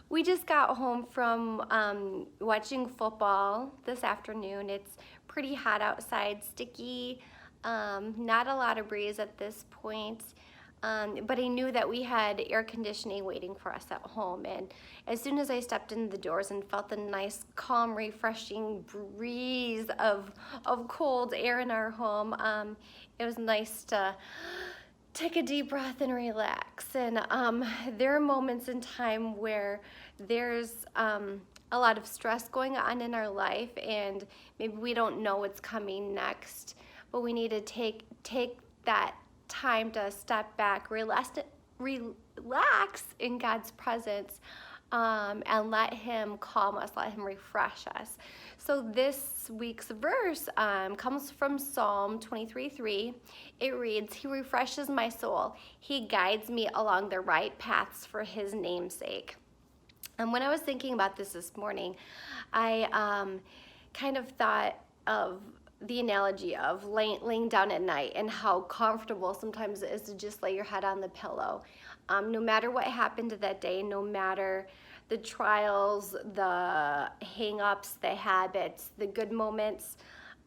We just got home from watching football this afternoon. It's pretty hot outside, sticky, not a lot of breeze at this point. But I knew that we had air conditioning waiting for us at home. And as soon as I stepped in the doors and felt the nice, calm, refreshing breeze of cold air in our home, it was nice to take a deep breath and relax. And there are moments in time where there's a lot of stress going on in our life, and maybe we don't know what's coming next, but we need to take that time to step back, relax in God's presence, and let Him calm us, let Him refresh us. So this week's verse comes from Psalm 23:3. It reads, "He refreshes my soul. He guides me along the right paths for His name's sake." And when I was thinking about this morning, I kind of thought of the analogy of laying down at night and how comfortable sometimes it is to just lay your head on the pillow. No matter what happened that day, no matter the trials, the hang-ups, the habits, the good moments,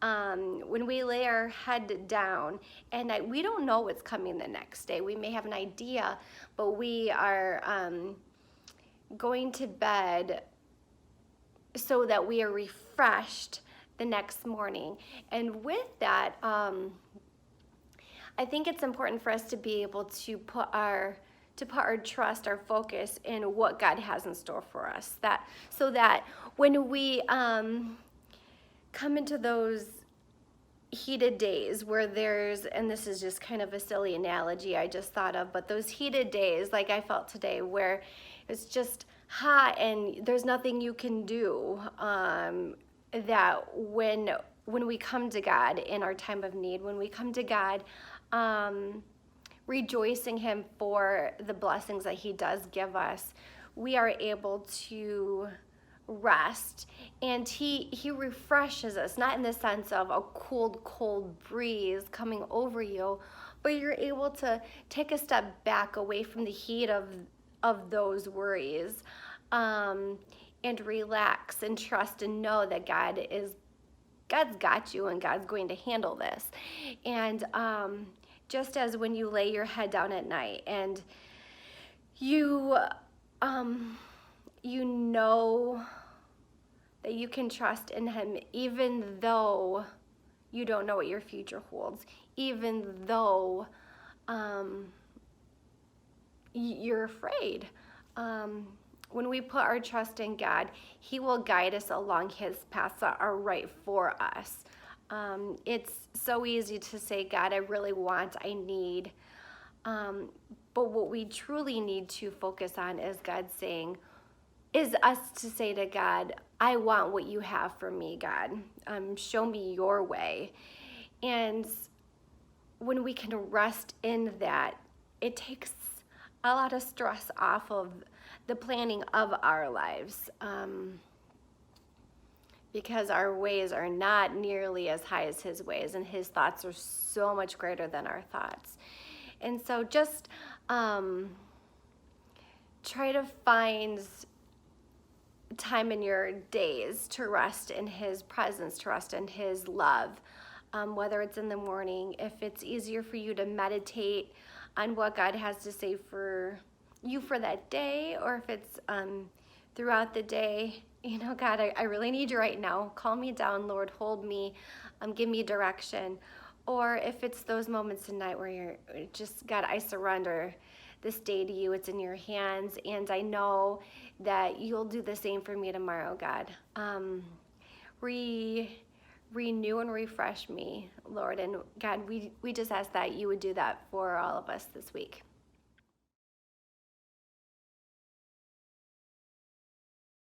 when we lay our head down and we don't know what's coming the next day. We may have an idea, but we are going to bed so that we are refreshed the next morning. And with that, I think it's important for us to be able to put our trust, our focus in what God has in store for us. So that when we come into those heated days where and this is just kind of a silly analogy I just thought of, but those heated days like I felt today where it's just hot and there's nothing you can do, that when we come to God in our time of need, when we come to God rejoicing Him for the blessings that He does give us, we are able to rest, and he refreshes us, not in the sense of a cold breeze coming over you, but you're able to take a step back away from the heat of those worries, and relax and trust and know that God's got you and God's going to handle this. And just as when you lay your head down at night and you know that you can trust in Him even though you don't know what your future holds, even though you're afraid. When we put our trust in God, He will guide us along His paths that are right for us. It's so easy to say, God, I really want, I need. But what we truly need to focus on is us to say to God, I want what you have for me, God. Show me your way. And when we can rest in that, it takes a lot of stress off of the planning of our lives, because our ways are not nearly as high as His ways, and His thoughts are so much greater than our thoughts. And so just try to find time in your days to rest in His presence, to rest in His love, whether it's in the morning, if it's easier for you to meditate on what God has to say for you for that day, or if it's throughout the day. God, I really need you right now. Calm me down, Lord. Hold me. Give me direction. Or if it's those moments tonight where you're just, God, I surrender this day to you. It's in your hands, and I know that you'll do the same for me tomorrow, God. Renew and refresh me, Lord. And God, we just ask that you would do that for all of us this week.